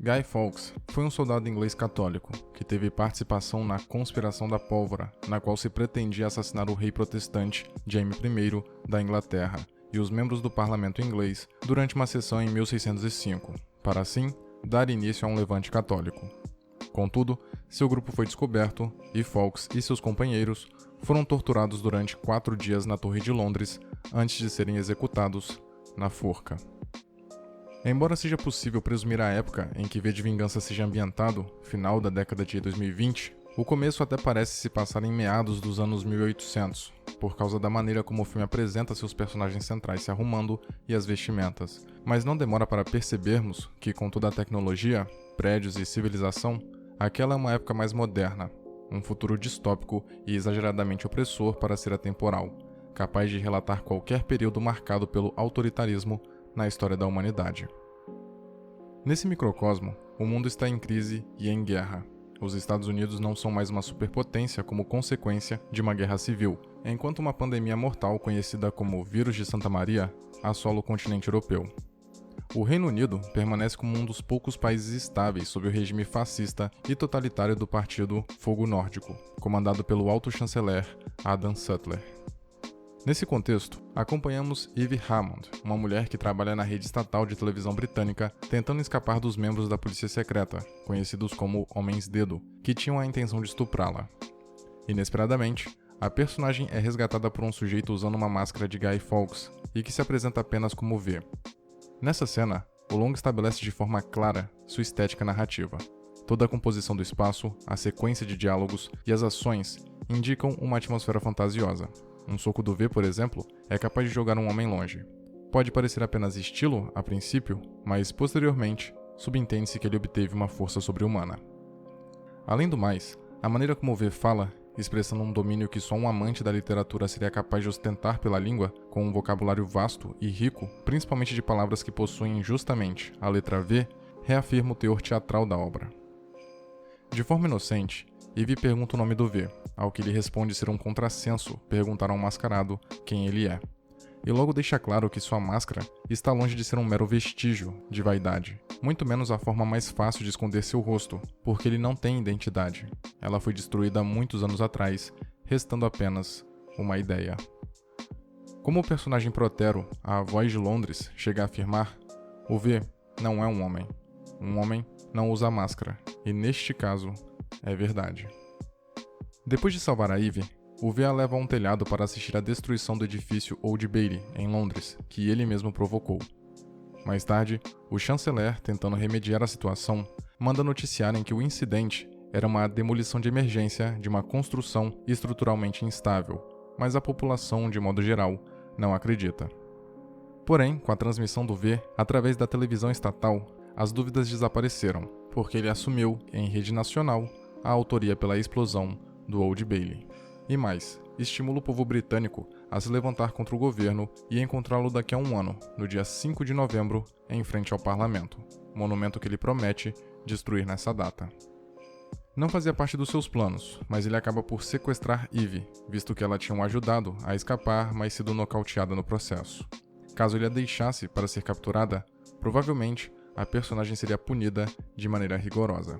Guy Fawkes foi um soldado inglês católico que teve participação na Conspiração da Pólvora, na qual se pretendia assassinar o rei protestante Jaime I da Inglaterra e os membros do parlamento inglês durante uma sessão em 1605, para assim dar início a um levante católico. Contudo, seu grupo foi descoberto e Fawkes e seus companheiros foram torturados durante 4 dias na Torre de Londres antes de serem executados na forca. Embora seja possível presumir a época em que V de Vingança seja ambientado, final da década de 2020, o começo até parece se passar em meados dos anos 1800, por causa da maneira como o filme apresenta seus personagens centrais se arrumando e as vestimentas. Mas não demora para percebermos que, com toda a tecnologia, prédios e civilização, aquela é uma época mais moderna, um futuro distópico e exageradamente opressor para ser atemporal, capaz de relatar qualquer período marcado pelo autoritarismo na história da humanidade. Nesse microcosmo, o mundo está em crise e em guerra. Os Estados Unidos não são mais uma superpotência como consequência de uma guerra civil, enquanto uma pandemia mortal conhecida como vírus de Santa Maria assola o continente europeu. O Reino Unido permanece como um dos poucos países estáveis sob o regime fascista e totalitário do Partido Fogo Nórdico, comandado pelo alto chanceler Adam Sutler. Nesse contexto, acompanhamos Eve Hammond, uma mulher que trabalha na rede estatal de televisão britânica, tentando escapar dos membros da polícia secreta, conhecidos como Homens-Dedo, que tinham a intenção de estuprá-la. Inesperadamente, a personagem é resgatada por um sujeito usando uma máscara de Guy Fawkes e que se apresenta apenas como V. Nessa cena, o longa estabelece de forma clara sua estética narrativa. Toda a composição do espaço, a sequência de diálogos e as ações indicam uma atmosfera fantasiosa. Um soco do V, por exemplo, é capaz de jogar um homem longe. Pode parecer apenas estilo, a princípio, mas posteriormente, subentende-se que ele obteve uma força sobre-humana. Além do mais, a maneira como o V fala, expressando um domínio que só um amante da literatura seria capaz de ostentar pela língua, com um vocabulário vasto e rico, principalmente de palavras que possuem justamente a letra V, reafirma o teor teatral da obra. De forma inocente, Eve pergunta o nome do V, ao que ele responde ser um contrassenso perguntar a um mascarado quem ele é. E logo deixa claro que sua máscara está longe de ser um mero vestígio de vaidade, muito menos a forma mais fácil de esconder seu rosto, porque ele não tem identidade. Ela foi destruída há muitos anos atrás, restando apenas uma ideia. Como o personagem Protero, a voz de Londres, chega a afirmar, o V não é um homem. Um homem não usa máscara, e neste caso, é verdade. Depois de salvar a Eve, o V a leva a um telhado para assistir à destruição do edifício Old Bailey, em Londres, que ele mesmo provocou. Mais tarde, o chanceler, tentando remediar a situação, manda noticiarem que o incidente era uma demolição de emergência de uma construção estruturalmente instável, mas a população, de modo geral, não acredita. Porém, com a transmissão do V, através da televisão estatal, as dúvidas desapareceram, porque ele assumiu, em rede nacional, a autoria pela explosão do Old Bailey. E mais, estimula o povo britânico a se levantar contra o governo e encontrá-lo daqui a um ano, no dia 5 de novembro, em frente ao parlamento, monumento que ele promete destruir nessa data. Não fazia parte dos seus planos, mas ele acaba por sequestrar Eve, visto que ela tinha o ajudado a escapar, mas sido nocauteada no processo. Caso ele a deixasse para ser capturada, provavelmente a personagem seria punida de maneira rigorosa.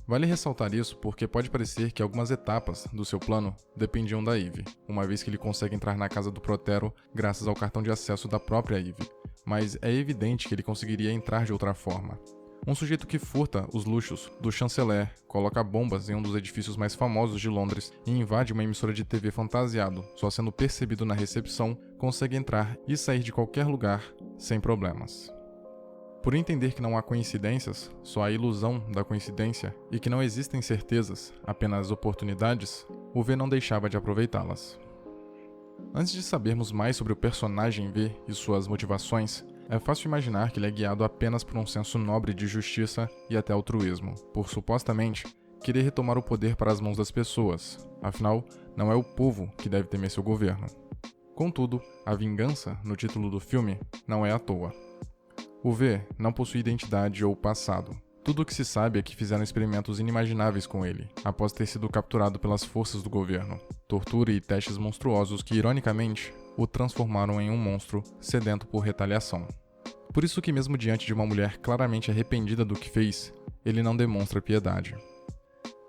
Vale ressaltar isso porque pode parecer que algumas etapas do seu plano dependiam da Eve, uma vez que ele consegue entrar na casa do Protero graças ao cartão de acesso da própria Eve, mas é evidente que ele conseguiria entrar de outra forma. Um sujeito que furta os luxos do chanceler, coloca bombas em um dos edifícios mais famosos de Londres e invade uma emissora de TV fantasiado, só sendo percebido na recepção, consegue entrar e sair de qualquer lugar sem problemas. Por entender que não há coincidências, só há ilusão da coincidência e que não existem certezas, apenas oportunidades, o V não deixava de aproveitá-las. Antes de sabermos mais sobre o personagem V e suas motivações, é fácil imaginar que ele é guiado apenas por um senso nobre de justiça e até altruísmo, por supostamente querer retomar o poder para as mãos das pessoas, afinal, não é o povo que deve temer seu governo. Contudo, a vingança, no título do filme, não é à toa. O V não possui identidade ou passado. Tudo o que se sabe é que fizeram experimentos inimagináveis com ele, após ter sido capturado pelas forças do governo. Tortura e testes monstruosos que, ironicamente, o transformaram em um monstro sedento por retaliação. Por isso que mesmo diante de uma mulher claramente arrependida do que fez, ele não demonstra piedade.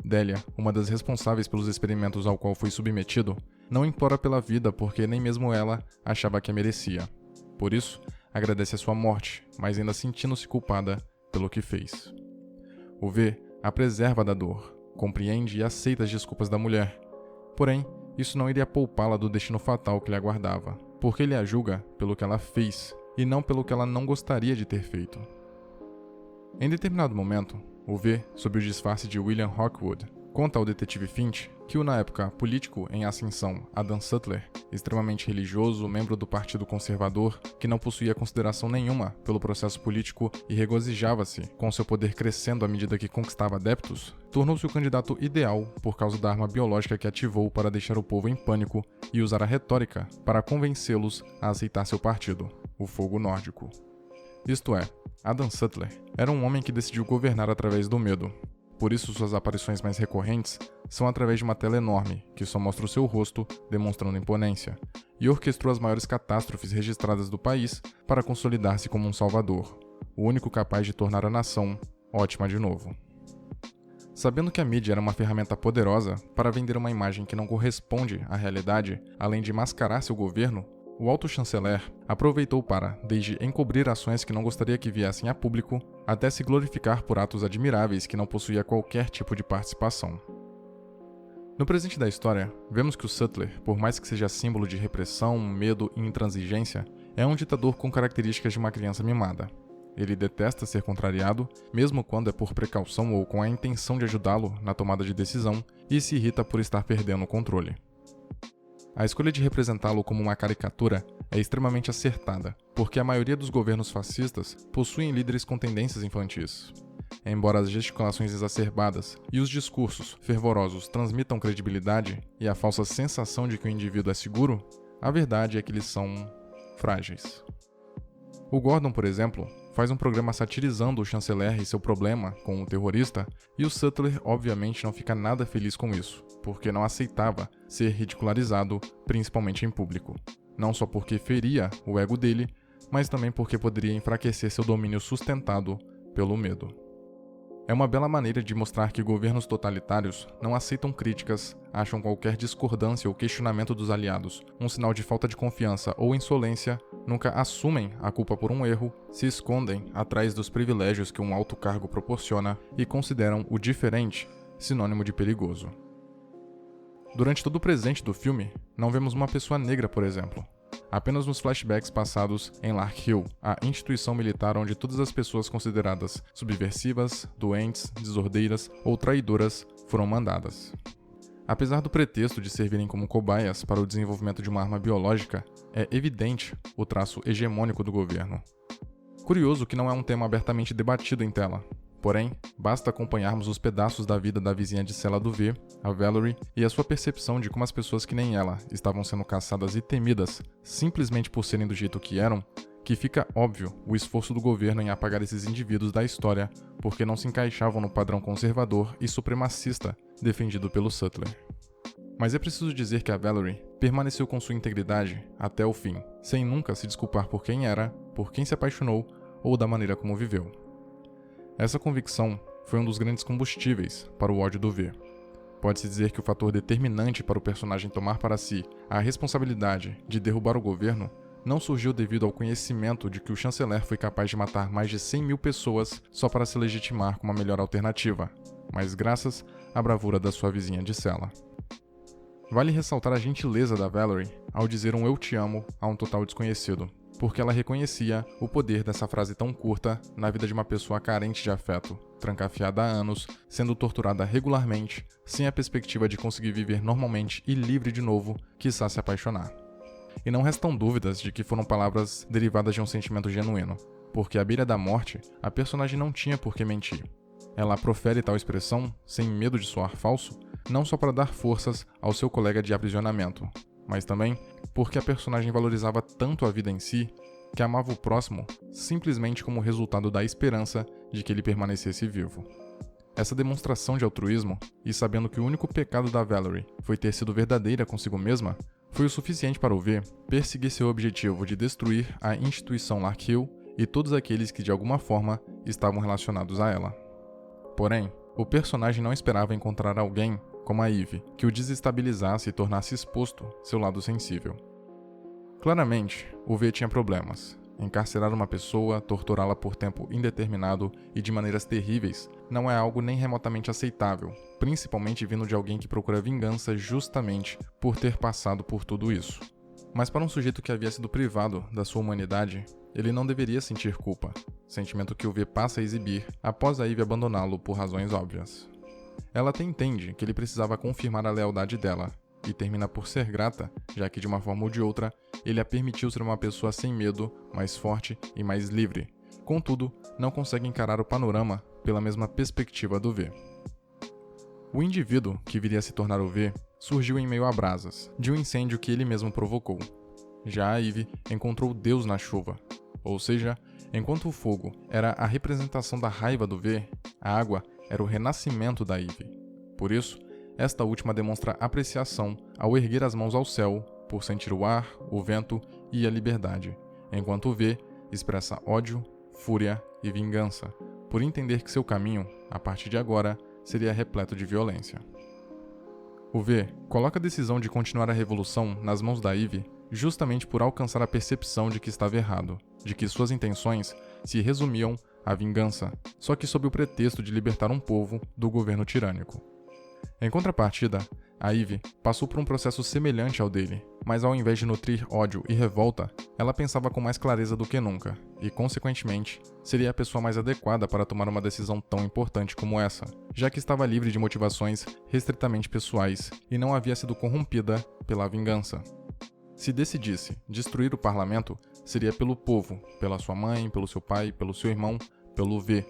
Delia, uma das responsáveis pelos experimentos ao qual foi submetido, não implora pela vida porque nem mesmo ela achava que a merecia. Por isso, agradece a sua morte, mas ainda sentindo-se culpada pelo que fez. O V a preserva da dor, compreende e aceita as desculpas da mulher. Porém, isso não iria poupá-la do destino fatal que lhe aguardava, porque ele a julga pelo que ela fez e não pelo que ela não gostaria de ter feito. Em determinado momento, o V, sob o disfarce de William Rockwood, conta ao detetive Finch que o, na época, político em ascensão Adam Sutler, extremamente religioso, membro do Partido Conservador, que não possuía consideração nenhuma pelo processo político e regozijava-se com seu poder crescendo à medida que conquistava adeptos, tornou-se o candidato ideal por causa da arma biológica que ativou para deixar o povo em pânico e usar a retórica para convencê-los a aceitar seu partido, o Fogo Nórdico. Isto é, Adam Sutler era um homem que decidiu governar através do medo. Por isso, suas aparições mais recorrentes são através de uma tela enorme, que só mostra o seu rosto, demonstrando imponência, e orquestrou as maiores catástrofes registradas do país para consolidar-se como um salvador, o único capaz de tornar a nação ótima de novo. Sabendo que a mídia era uma ferramenta poderosa para vender uma imagem que não corresponde à realidade, além de mascarar seu governo, o alto chanceler aproveitou para, desde encobrir ações que não gostaria que viessem a público, até se glorificar por atos admiráveis que não possuía qualquer tipo de participação. No presente da história, vemos que o Sutler, por mais que seja símbolo de repressão, medo e intransigência, é um ditador com características de uma criança mimada. Ele detesta ser contrariado, mesmo quando é por precaução ou com a intenção de ajudá-lo na tomada de decisão, e se irrita por estar perdendo o controle. A escolha de representá-lo como uma caricatura é extremamente acertada, porque a maioria dos governos fascistas possuem líderes com tendências infantis. Embora as gesticulações exacerbadas e os discursos fervorosos transmitam credibilidade e a falsa sensação de que o indivíduo é seguro, a verdade é que eles são frágeis. O Gordon, por exemplo, faz um programa satirizando o chanceler e seu problema com o terrorista, e o Sutler obviamente não fica nada feliz com isso, porque não aceitava ser ridicularizado, principalmente em público. Não só porque feria o ego dele, mas também porque poderia enfraquecer seu domínio sustentado pelo medo. É uma bela maneira de mostrar que governos totalitários não aceitam críticas, acham qualquer discordância ou questionamento dos aliados um sinal de falta de confiança ou insolência, nunca assumem a culpa por um erro, se escondem atrás dos privilégios que um alto cargo proporciona e consideram o diferente sinônimo de perigoso. Durante todo o presente do filme, não vemos uma pessoa negra, por exemplo. Apenas nos flashbacks passados em Larkhill, a instituição militar onde todas as pessoas consideradas subversivas, doentes, desordeiras ou traidoras foram mandadas. Apesar do pretexto de servirem como cobaias para o desenvolvimento de uma arma biológica, é evidente o traço hegemônico do governo. Curioso que não é um tema abertamente debatido em tela. Porém, basta acompanharmos os pedaços da vida da vizinha de cela do V, a Valerie, e a sua percepção de como as pessoas que nem ela estavam sendo caçadas e temidas simplesmente por serem do jeito que eram, que fica óbvio o esforço do governo em apagar esses indivíduos da história porque não se encaixavam no padrão conservador e supremacista defendido pelo Sutler. Mas é preciso dizer que a Valerie permaneceu com sua integridade até o fim, sem nunca se desculpar por quem era, por quem se apaixonou ou da maneira como viveu. Essa convicção foi um dos grandes combustíveis para o ódio do V. Pode-se dizer que o fator determinante para o personagem tomar para si a responsabilidade de derrubar o governo não surgiu devido ao conhecimento de que o chanceler foi capaz de matar mais de 100 mil pessoas só para se legitimar como a melhor alternativa, mas graças à bravura da sua vizinha de cela. Vale ressaltar a gentileza da Valerie ao dizer um "eu te amo" a um total desconhecido, porque ela reconhecia o poder dessa frase tão curta na vida de uma pessoa carente de afeto, trancafiada há anos, sendo torturada regularmente, sem a perspectiva de conseguir viver normalmente e livre de novo, quiçá se apaixonar. E não restam dúvidas de que foram palavras derivadas de um sentimento genuíno, porque à beira da morte, a personagem não tinha por que mentir. Ela profere tal expressão, sem medo de soar falso, não só para dar forças ao seu colega de aprisionamento, mas também porque a personagem valorizava tanto a vida em si que amava o próximo simplesmente como resultado da esperança de que ele permanecesse vivo. Essa demonstração de altruísmo, e sabendo que o único pecado da Valerie foi ter sido verdadeira consigo mesma, foi o suficiente para o V perseguir seu objetivo de destruir a instituição Larkhill e todos aqueles que de alguma forma estavam relacionados a ela. Porém, o personagem não esperava encontrar alguém como a Eve, que o desestabilizasse e tornasse exposto seu lado sensível. Claramente, o V tinha problemas. Encarcerar uma pessoa, torturá-la por tempo indeterminado e de maneiras terríveis não é algo nem remotamente aceitável, principalmente vindo de alguém que procura vingança justamente por ter passado por tudo isso. Mas para um sujeito que havia sido privado da sua humanidade, ele não deveria sentir culpa, sentimento que o V passa a exibir após a Eve abandoná-lo por razões óbvias. Ela até entende que ele precisava confirmar a lealdade dela, e termina por ser grata, já que de uma forma ou de outra, ele a permitiu ser uma pessoa sem medo, mais forte e mais livre. Contudo, não consegue encarar o panorama pela mesma perspectiva do V. O indivíduo que viria a se tornar o V surgiu em meio a brasas, de um incêndio que ele mesmo provocou. Já a Eve encontrou Deus na chuva, ou seja, enquanto o fogo era a representação da raiva do V, a água era o renascimento da Eve. Por isso, esta última demonstra apreciação ao erguer as mãos ao céu por sentir o ar, o vento e a liberdade, enquanto o V expressa ódio, fúria e vingança, por entender que seu caminho, a partir de agora, seria repleto de violência. O V coloca a decisão de continuar a revolução nas mãos da Eve justamente por alcançar a percepção de que estava errado, de que suas intenções se resumiam à vingança, só que sob o pretexto de libertar um povo do governo tirânico. Em contrapartida, a Eve passou por um processo semelhante ao dele, mas ao invés de nutrir ódio e revolta, ela pensava com mais clareza do que nunca, e, consequentemente, seria a pessoa mais adequada para tomar uma decisão tão importante como essa, já que estava livre de motivações restritamente pessoais e não havia sido corrompida pela vingança. Se decidisse destruir o parlamento, seria pelo povo, pela sua mãe, pelo seu pai, pelo seu irmão, pelo V,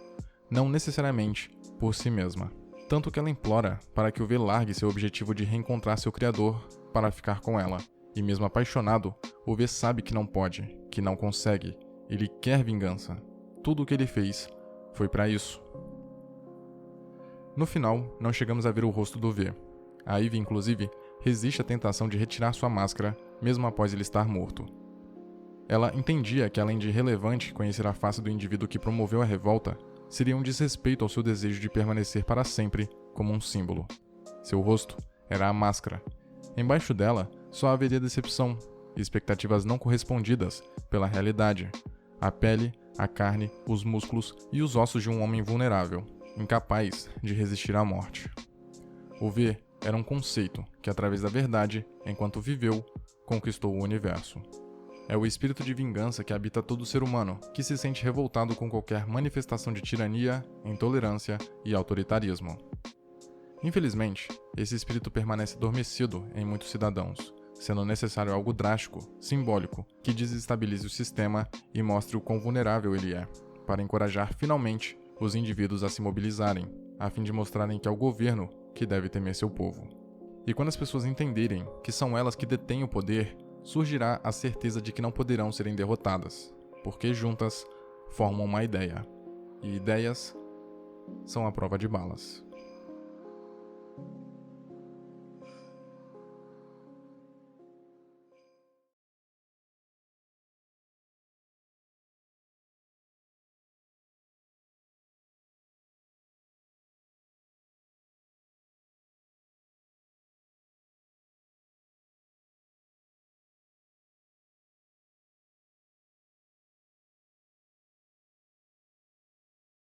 não necessariamente por si mesma. Tanto que ela implora para que o V largue seu objetivo de reencontrar seu criador para ficar com ela. E mesmo apaixonado, o V sabe que não pode, que não consegue. Ele quer vingança. Tudo o que ele fez foi para isso. No final, não chegamos a ver o rosto do V. A Eve, inclusive, resiste à tentação de retirar sua máscara, mesmo após ele estar morto. Ela entendia que, além de irrelevante conhecer a face do indivíduo que promoveu a revolta, seria um desrespeito ao seu desejo de permanecer para sempre como um símbolo. Seu rosto era a máscara. Embaixo dela, só haveria decepção e expectativas não correspondidas pela realidade. A pele, a carne, os músculos e os ossos de um homem vulnerável, incapaz de resistir à morte. O V era um conceito que, através da verdade, enquanto viveu, conquistou o universo. É o espírito de vingança que habita todo ser humano, que se sente revoltado com qualquer manifestação de tirania, intolerância e autoritarismo. Infelizmente, esse espírito permanece adormecido em muitos cidadãos, sendo necessário algo drástico, simbólico, que desestabilize o sistema e mostre o quão vulnerável ele é, para encorajar finalmente os indivíduos a se mobilizarem, a fim de mostrarem que é o governo que deve temer seu povo. E quando as pessoas entenderem que são elas que detêm o poder, surgirá a certeza de que não poderão serem derrotadas, porque juntas formam uma ideia, e ideias são a prova de balas.